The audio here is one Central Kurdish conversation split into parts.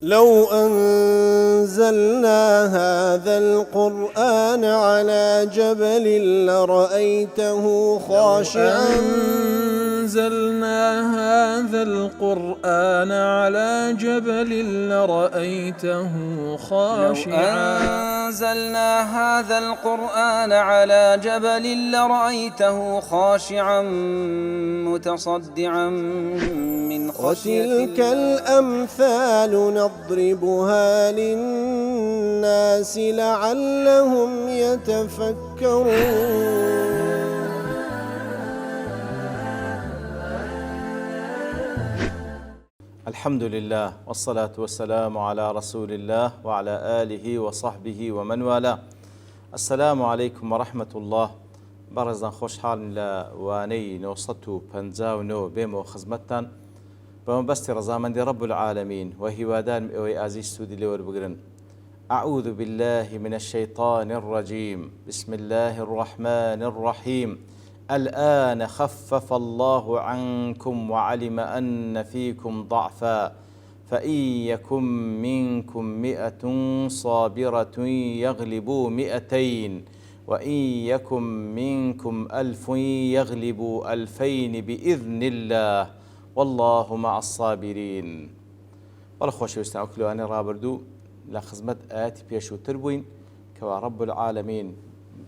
لو أنزلنا هذا القرآن على جبل لرأيته خاشعا أنزلنا هذا القرآن على جبل لرأيته خاشعا أنزلنا هذا القرآن على جبل لرأيته خاشعا متصدعا من خشية وتلك الأمثال نضربها للناس لعلهم يتفكرون. الحمد لله والصلاة والسلام على رسول الله وعلى آله وصحبه ومن والاه. السلام عليكم ورحمة الله. بەڕێزان خۆشحاڵین لە وانەی 959 بێمەوە خزمەتتان بەمەبەستی ڕەزامەندی رب العالمين وهیوادارم ئەوەی ئازیز سوودی لێوەربگرن. أعوذ بالله من الشيطان الرجيم. بسم الله الرحمن الرحيم. الآن خفف الله عنكم وعلم أن فيكم ضعفا فإن يكن منكم 100 صابرة يغلبوا 200 وإن يكن منكم 1000 يغلبوا 2000 بإذن الله والله مع الصابرين. والله خۆشەویستان ئەو کلوانەی ڕابردوو لە خزمەت ئاەتی پێشووتر بووین کەوا رب العالمین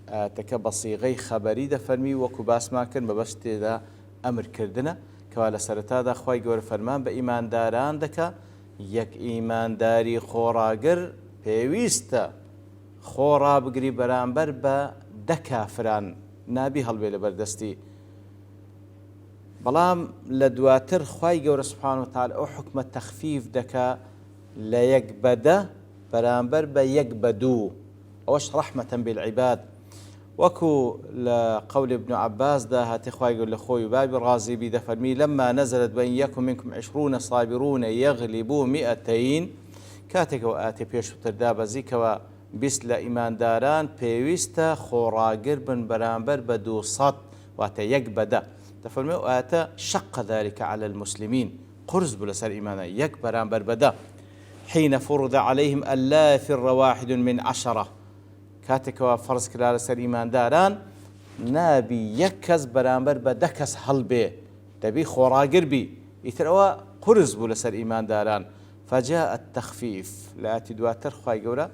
ئاەتەکە بە سیغەی خەبەری دەفەرمی وەکو باسمان کرد بەبەش تێدا ئەمرکردنە کەوا لە سەرەتادا خوای گەورە فەرمان بە ئیمانداران دەکا یەک ئیمانداری خۆڕاگر پێویستە خۆڕا بگری بەرامبەر بە 10 کافران نابی هەڵبێ لە بەردەستی. بەڵام لە دواتر خوای گەورە سوبحانەهو وتەعالە ئەو حکمە تەخفیف دەکا لە 1 بە 10 بەرامبەر بە 1 بە 2. ئەوەش ڕەحمەتەن بالعیباد وەکو لە قول ابن عباس دا هاتی خوای گەورە لە خۆی و بابی ڕازی بی دەفەرمی لەما نەزلت بەن یەکن منکم 20 صابرون یغلبوا 200 کاتێکەوە ئاەتی پێشووتر دابەزیکەوە 20 لە ئیمانداران پێویستە خۆڕاگر بن بەرامبەر بە 200 واتە 1 بە 10. دەفەرمێ و ئاەتە شق ذلك على المسلمين قرس بوو لەسەر ئیمانە 1 بەرامبەر بە 10 حين فرض عليهم ألا يفر واحد من 10 کاتێکەوە فەرز کرا لەسەر ئیمانداران نابی 1 کەس بەرامبەر بە 10 کەس هەڵبێ دەبی خۆڕاگر بی ئیتر ئەوە قرس بوو لەسەر ئیمانداران. فجاء التخفيف لآتی دواتر خوای گەورە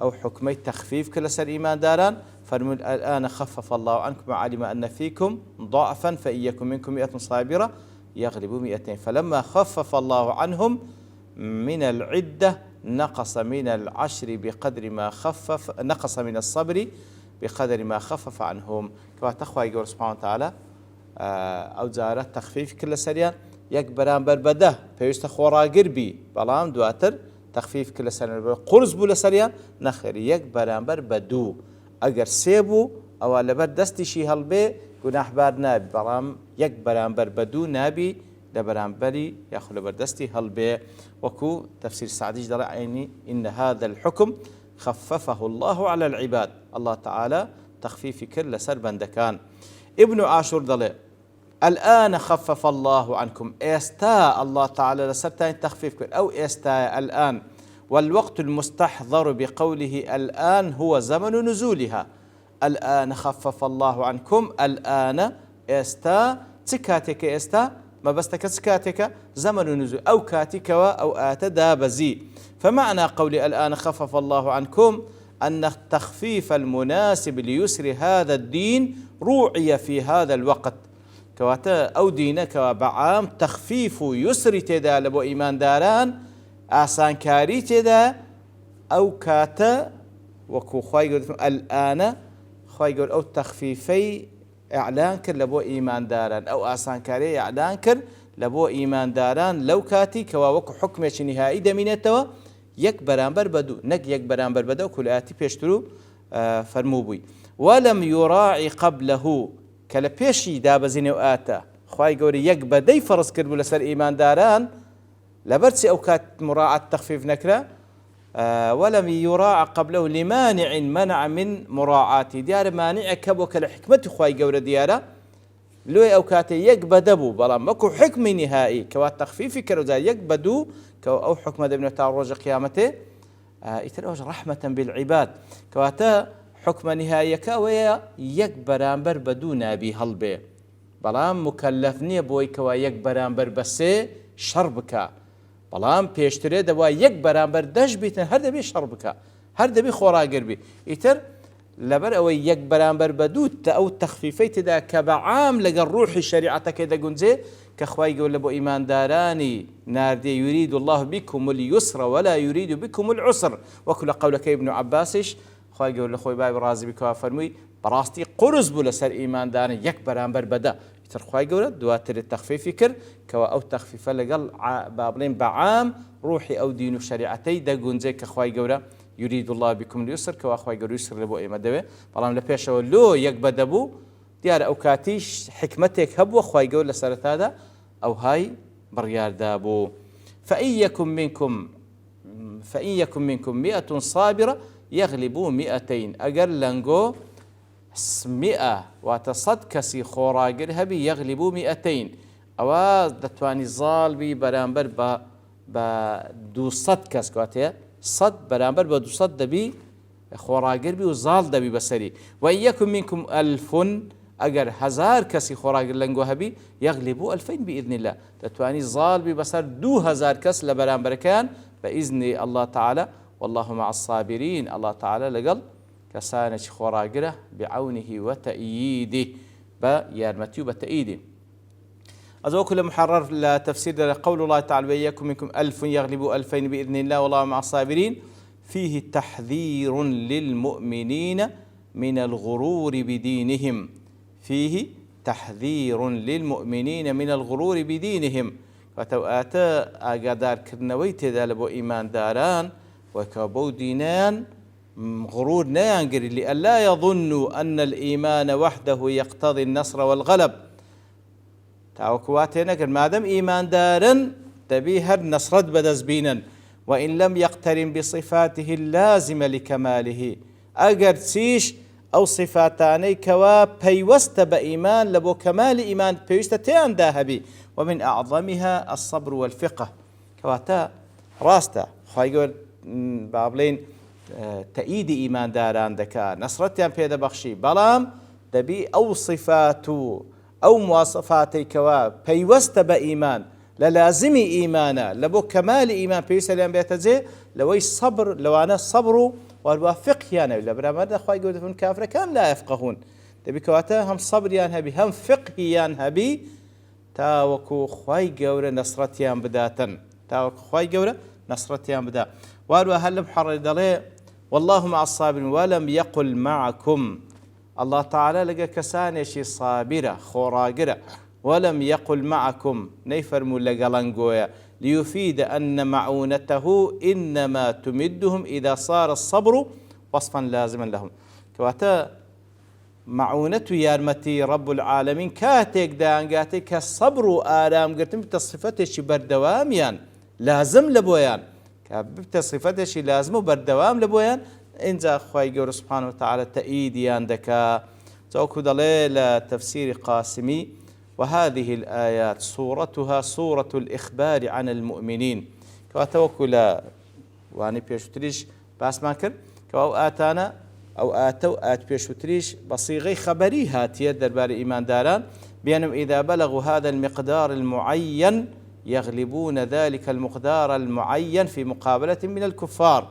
أو حكمي تخفيف كل سر إيمان داران فرموا الآن خفف الله عنكم وعلم أن فيكم ضعفا فإن يكن منكم 100 صابرة يغلبوا 200 فلما خفف الله عنهم من العدة نقص من العشر بقدر ما خفف نقص من الصبر بقدر ما خفف عنهم كما تخوى يقول سبحانه وتعالى أو زارت تخفيف كل سريان يكبران بربده فيست خوراقر بي بلام دواتر تخفيف كل سنة قرص بو لسريان نخير 1 بەرامبەر بە 2 ئەگەر 3 بوو ئەوە لەبەر دەستیشی هەڵبێ گوناحبار نابی بەڵام 1 بەرامبەر بە 2 نابی لە بەرامبەری یاخو لەبەر دەستی هەڵبێ وەکو تفسير سعدیش دەڵێ عینی إن هذا الحكم خففه الله على العباد. الله تعالى تخفيفي كل لەسەر بەندەکان. ابن عاشور دەڵێ الآن خفف الله عنكم استا الله تعالى لسرتان تخفيف كل أو استا الآن والوقت المستحضر بقوله الآن هو زمن نزولها. الآن خفف الله عنكم الآن استا تكاتك استا ما بستك تكاتك زمن نزول أو كاتك أو آت دابزي. فمعنى قول الآن خفف الله عنكم أن التخفيف المناسب ليسر هذا الدين روعي في هذا الوقت كواتا أو دينك بعام تخفيف يسر تدا لبو إيمان داران آسان كاري تدا أو كاتا وكو خواهي يقول الآن خواهي يقول أو تخفيفي إعلان كر لبو إيمان داران أو آسان كاري إعلان كر لبو إيمان داران لو كاتي كوا وكو حكمة نهائي دمينتوا 1 بەرامبەر بە 2 نەک 1 بەرامبەر بە 2 كل آتي بيشترو فرموبوي ولم يراعي قبله کە لە پێشی دابەزینێ و ئاتە خوای گەورە 1 بە 10 فەرز کرد بوو لەسەر ئیمانداران لەبەرچی ئەو کات مراعات تەخفیف نەکرا ولم يراعى قبله لمانع منع من مراعاته دیارە مانعێکە بۆ کە لە حکمەتی خوای گەورە دیارە لوي أو كاتي يك بدبو بلا مكو حكم نهائي كوا تخفيفي كروزا يك بدو كوا أو حكم ابن تعالى رجع قيامته يتروج رحمة بالعباد كواتا حكم نهائي كوا يك برامبر بدو نبي هلبي بلام مكلفني بوي كوا يك برامبر بسي شربك بلام بيشتري دوا يك برامبر دش بيتن هر دبي شربك هر دبي خوراقر بي يتر لبر او يك برامبر بدوت او تخفيفي تدا كبعام لقى روحي شريعتك اذا قنزي كخواي يقول لبو ايمان داراني ناردي يريد الله بكم اليسر ولا يريد بكم العسر وكل قولك ابن عباسش خواي يقول لخوي باي رازي بك فرمي براستي قرز بو لسر ايمان داراني يك برامبر بدا يتر خواي يقول دواتر التخفيف فكر كوا او تخفيف لقى بابلين بعام روحي او دين شريعتي دا قنزي كخواي يقول يريد الله بكم اليسر كوا أخوي يقول يسر لبو إيما دبي بلام لبيش لو يك بدبو ديار أو كاتيش حكمتك هبو أخوي يقول لسرت هذا أو هاي بريار دابو فإن يكن منكم 100 صابرة يغلبوا 200 أقل لنقو 100 وتصد كسي خوراقر هبي يغلبوا 200 أواز دتواني ظالبي برامبر دو صد كس كواتيه صد برامبر بدو صد دبي خوراقر بي وزال دبي بسري وإن يكن منكم 1000 أجر 1000 كسي خوراقر لنقو هبي يغلبوا 2000 بإذن الله تتواني زال بي بسر 2000 كس لبرامبر كان بإذن الله تعالى والله مع الصابرين الله تعالى لقل كسانة خوراقره بعونه وتأييده بيارمتي وبتأييده أزوك محرر لتفسير قول الله تعالى وإياكم منكم 1000 يغلبوا 2000 بإذن الله والله مع الصابرين فيه تحذير للمؤمنين من الغرور بدينهم فيه تحذير للمؤمنين من الغرور بدينهم وتوآت أقدار كرنويت ذلك إيمان داران وكابو دينان غرور نيانقر لألا يظنوا أن الإيمان وحده يقتضي النصر والغلب تاوكواتنا كان مادام إيمان دارا تبيهر نصرت بدزبينا وإن لم يقترن بصفاته اللازمة لكماله أجر سيش أو صفاتاني كوا بيوست بإيمان لبو كمال إيمان بيوست تيان داهبي ومن أعظمها الصبر والفقه كواتا راستا خايقول بابلين تأييد إيمان داران دكا نصرتيان بيدا بخشي بلام دبي أو صفاته أو مواصفاتي كوا بيوست بإيمان للازم إيمانا لبو كمال إيمان بيوست لأن بيتزي لوي صبر لو أنا صبروا والوافق يعني لبرا ماذا أخوة يقول فن كافر كان لا يفقهون تبي كواتا هم صبر يان هم فقه يان هبي تاوكو خواي جورة نصرتيان بداتا تاوكو خواي جورة نصرتيان بدا واروا هل محرر دلي والله مع الصابرين ولم يقل معكم الله تعالى لقى كسانيشي صابرة خوراقرة ولم يقل معكم نيفرموا لقلنقويا ليفيد أن معونته إنما تمدهم إذا صار الصبر وصفا لازما لهم كواتا معونته يارمتي رب العالمين كاتيك دانقاتي كالصبر آرام قلتم بتصفتش بردواميان لازم لبويان بتصفتش لازم بردوام لبويان إنزا خواهي قول سبحانه وتعالى تأييديان دكا توكو دليل تفسير قاسمي وهذه الآيات صورتها صورة الإخبار عن المؤمنين كوا توكل واني بيشوتريش باس ماكر كوا آتانا أو آتوا آت بيشوتريش بصيغي خبري هاتية دربار إيمان داران بأنهم إذا بلغوا هذا المقدار المعين يغلبون ذلك المقدار المعين في مقابلة من الكفار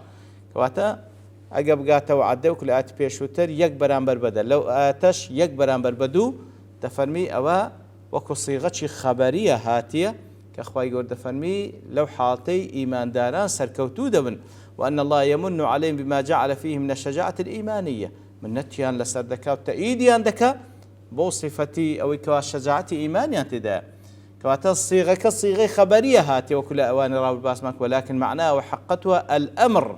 كواتا أجب قاتا وعدوك لآت بيشوتر يكبران بربدا لو آتش يكبران بربدو تفرمي أوا وكو صيغتش خبرية هاتية كأخوة يقول تفرمي لو حالتي إيمان داران سركوتو دبن وأن الله يمن عليهم بما جعل فيه من الشجاعة الإيمانية من نتيان لسردكا وتأييديان دكا بو صفتي أو كوا الشجاعة إيمانية تدا كواتا الصيغة كالصيغة خبرية هاتية وكل أوان راو الباسمك ولكن معناه وحقتها الأمر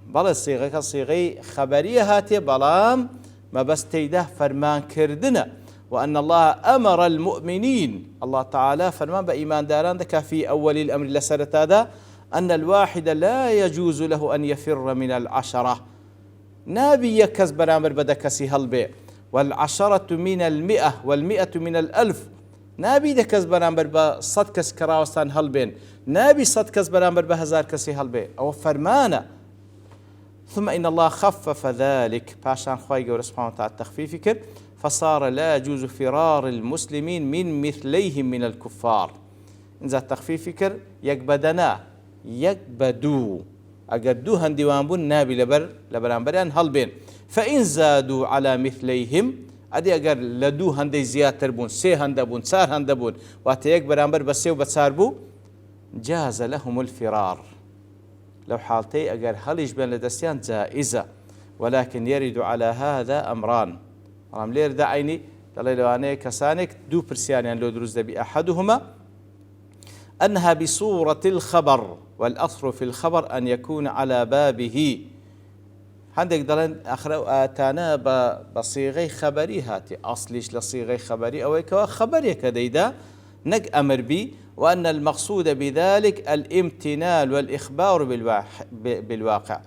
بلا الصيغة كالصيغة خبرية هاتية بلام ما بس تيده فرمان كردنا وأن الله أمر المؤمنين الله تعالى فرمان بإيمان داران دكا في أول الأمر لسرت هذا أن الواحد لا يجوز له أن يفر من العشرة نابي يكز برامر بدكسي هلبي والعشرة من المئة والمئة من الألف. نابی دەکەس بەرامبەر بە 100 کەس کەراوەستان هەڵبێن، نابی 100 کەس بەرامبەر بە 1000 کەسی هەڵبێ، ئەوە فەرمانە. ثم إن الله خفف ذلك، پاشان خوای گەورە سبحانه وتعالى تخفيفی کرد، فصار لا يجوز فرار المسلمين من مثليهم من الكفار. اینجا تخفيفی کرد، یەک بەدەنا یەک بە دوو، ئەگەر دوو هەندیوان بوون نابی لە بەرامبەریان هەڵبێن. فإن زادوا على مثليهم، ئەدی ئەگەر لە دوو هەندەی زیاتر بوون، 3 هەندە بوون، 4 هەندە بوون، واتە یەک بەرامبەر بە 3 و بە 4 بوو، جاز لهم الفرار. لو حالتي أجر هلش بين لدستيان جائزة، ولكن يرد على هذا أمران. رام لير دعيني دليلواني كسانك دو برسيانيان لو دروز دبي، أحدهما أنها بصورة الخبر، والأصل في الخبر أن يكون على بابه. عندك دلين أخر آتانا بصيغي خبري هاتي، أصليش لصيغي خبري أو كوا خبري كديدا نج أمر بي، وأن المقصود بذلك الامتنال والإخبار بالواقع.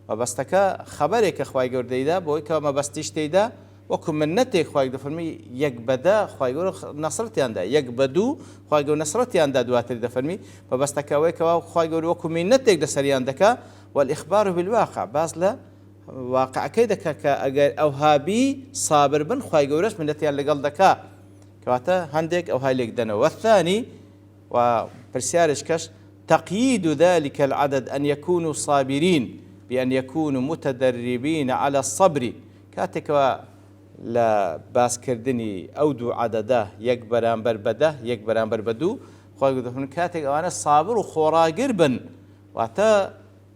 وبستك خبرك أخوي جور ديدا بويك ما بستيش ديدا وكم من نتي أخوي جور فرمي يقبدا أخوي جور نصرتي عنده، يقبدو أخوي جور نصرتي عنده دواتر دفرمي. فبستك ويك أخوي جور وكم من نتي دسري عندك، والإخبار بالواقع باز لا واقع كيدك أو هابي صابر بن أخوي جورش من نتي اللي قلدك كواتا هندك أو هاي لك دنا. والثاني وبرسيارش كش تقييد ذلك العدد أن يكونوا صابرين بأن يكونوا متدربين على الصبر. كاتك لا باس كردني أودو عدده يكبران بربده يكبران بربدو خوي كاتك أنا صابر وخورا قربا واتا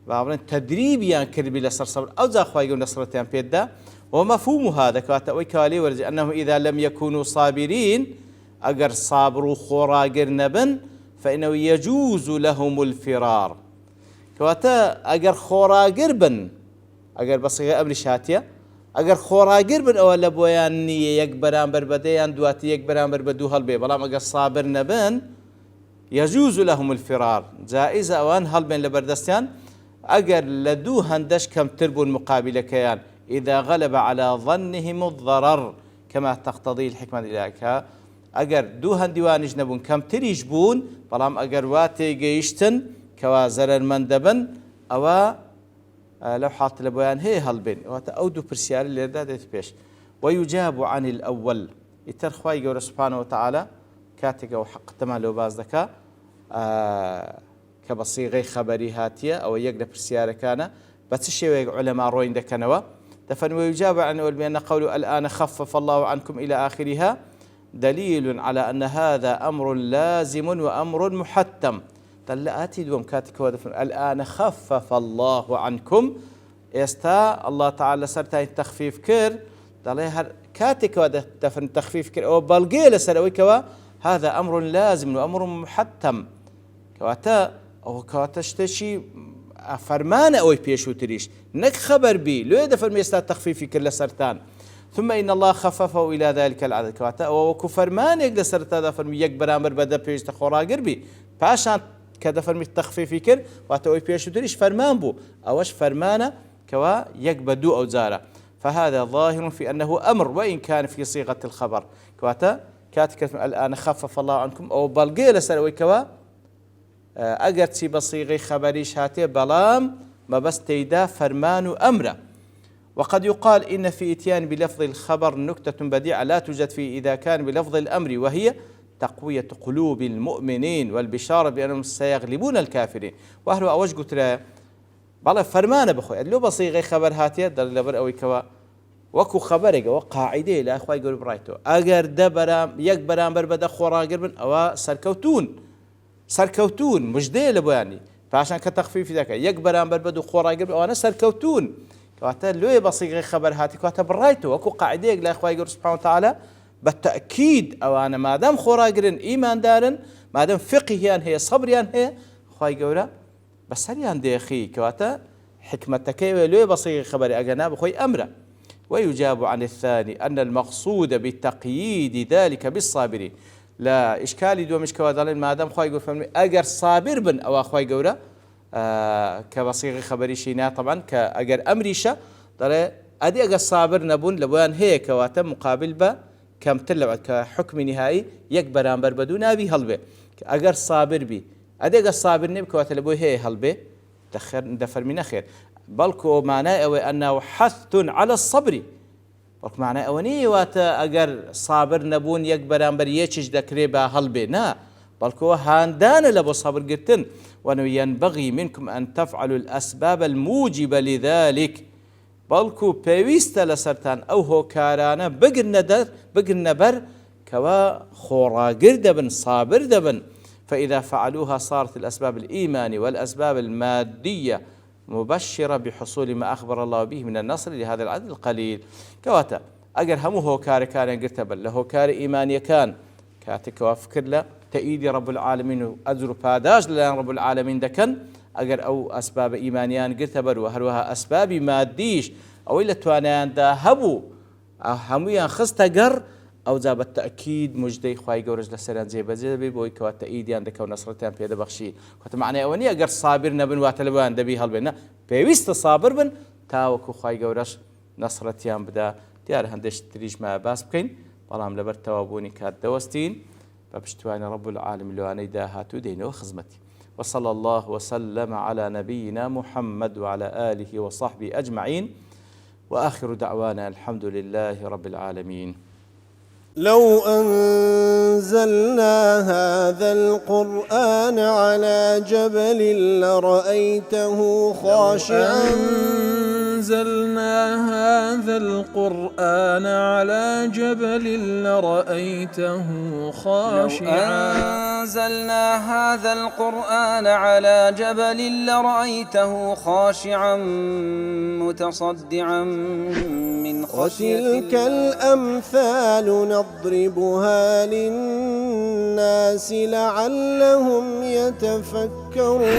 بابن تدريبيا كربي لسر صبر أو ذا خوي نصرتيان بيدا. ومفهوم هذا كواتا ويكالي ورجع أنه إذا لم يكونوا صابرين أجر صابروا خورا قرنبا فإنه يجوز لهم الفرار. كواتا أجر خورا قربا أجر بصيغة أمر شاتية أجر خورا قربا أو لبويان يكبران بربديان دواتي يكبران بربدو هالبي بلام أجر صابر نبان يجوز لهم الفرار جائزة أوان هالبين لبردستان أجر لدو هندش كم تربو المقابلة كيان إذا غلب على ظنهم الضرر كما تقتضي الحكمة الإلهية. أجر دو هندوانج نبون كم تريج بون بلام أجر واتي جيشتن كوا زرر مندبن أو لو حاط لبيان هي هالبين أو دو برسيار اللي دادت بيش. ويجاب عن الأول يترخوا يقول سبحانه وتعالى كاتك وحق تمالو بازدكا كبصيغي خبري هاتية أو يقرأ برسيار كان بس الشيء علماء روين دكنوا دفن. ويجاب عنه بأن قوله الآن خفف الله عنكم إلى آخرها دليل على أن هذا أمر لازم وأمر محتم. طلعتي دوم كاتك ودفن الآن خفف الله عنكم استا الله تعالى سرتاي التخفيف كر طلعها كاتك ودفن التخفيف كر أو بلقي سروي كوا هذا أمر لازم وأمر محتم كواتا أو كواتشتشي فرمان أو بيشو تريش نك خبر بي لو يدفن ميستا تخفيفي كل سرتان. ثم إن الله خففه إلى ذلك العدد كواتا وكفرمان يقدر سرتا دفن يكبر أمر بدأ بيش تخورا قربي باشان كدفن ميت تخفيفي كر واتا أو بيشو تريش فرمان بو أوش فرمانه كوا يكبدو أو زارة. فهذا ظاهر في أنه أمر وإن كان في صيغة الخبر كواتا كاتك الآن خفف الله عنكم أو بلقي لسروي كوا أجرتي بصيغي خبري شاتي بلام ما بس تيدا فرمان أمره. وقد يقال إن في إتيان بلفظ الخبر نكتة بديعة لا توجد فيه إذا كان بلفظ الأمر، وهي تقوية قلوب المؤمنين والبشارة بأنهم سيغلبون الكافرين. وأهل أوج قلت له بلا فرمان بخوي لو بصيغي خبر هاتي دل لبر أو كوا وكو خبرك وقاعدة لا أخوي يقول برايتو أجر دبرام يكبرام بربدا خورا قربن أو سركوتون مجدي لبياني فعشان كتخفيف ذاك يكبران بربدو خورا قربن أو أنا سركوتون كواتا لو بصيغي خبر هاتي كواتا برايتو وكو قاعدة لا أخوي يقول سبحانه وتعالى بالتأكيد أو أنا ما دام خورا قرن إيمان دارن ما دام فقهيان هي صبريان هي أخوي يقول بس هل دي أخي كواتا حكمتك لو بصيغي خبر أجناب أخوي أمره. ويجاب عن الثاني أن المقصود بتقييد ذلك بالصابرين لا إشكالي دو مش كوادالين ما دام خوي يقول فهمني أجر صابر بن أو أخوي يقوله كبصيغ خبري شينا طبعا كأجر أمريشة ترى ئەدی ئەگە سابر نەبوون لە بۆیان هەیە کەواتە مقابل بە کەمتر لەوە کە حکمی نهایی یەک بەرامبەر بە دوو ناوی هەڵبێ ئەگەر سابر بی ئەدی ئەگە سابر نێ کەواتە لە بۆی هەیە هەڵبێ دەفەرمی نەخێر بەڵکو مانای ئەوەی ئەنەو حەثٌ عەلە الصەبری وەک معنای ئەوە نیە واتە ئەگەر سابر نەبوون یەک بەرامبەر یەکیش دەکرێ بە هەڵبێ نا بەڵکەوە هاندانە لە بۆ سەبرگرتن وأنه ينبغي منكم أن تفعلوا الأسباب الموجبة لذلك بەڵکو پێویستە لەسەرتان ئەو هۆکارانە بگرنە بەر کەوا خۆڕاگر دەبن صابر دەبن فإذا فعلوها صارت الأسباب الإيمان والأسباب المادية مبشرة بحصول ما أخبر الله به من النصر لهذا العدد القليل كواتا أجر همو هوكار كان قرتبل لهوكار إيمانية كان كاتك وافكر له تأييد رب العالمين وأجر باداج لأن رب العالمين دكن أجر أو أسباب إيمانيان قرتبل وهروها أسباب ماديش أو إلا توانيان دا هبو همويان خستقر أو ذا بالتأكيد مجدي خواي جورج لسران زي بزي بوي كوا تأييديان دكوا نصرتان في هذا بخشي كنت معناه أوني أجر صابر نبن واتلبان دبي هالبنا بيوست صابر بن تاوكو خواي جورج نصرتيان بدا ديار هندش تريج ما باس بكين بلام لبر توابوني كات دوستين فبشتواني رب العالمين لو أنا داهاتو دينه وخزمتي وصلى الله وسلم على نبينا محمد وعلى آله وصحبه أجمعين وآخر دعوانا الحمد لله رب العالمين. لو أنزلنا هذا القرآن على جبل لرأيته خاشعا أنزلنا هذا القرآن على جبل لرأيته خاشعا أنزلنا هذا القرآن على جبل لرأيته خاشعا متصدعا من خشية الله وتلك الأمثال نضربها للناس لعلهم يتفكرون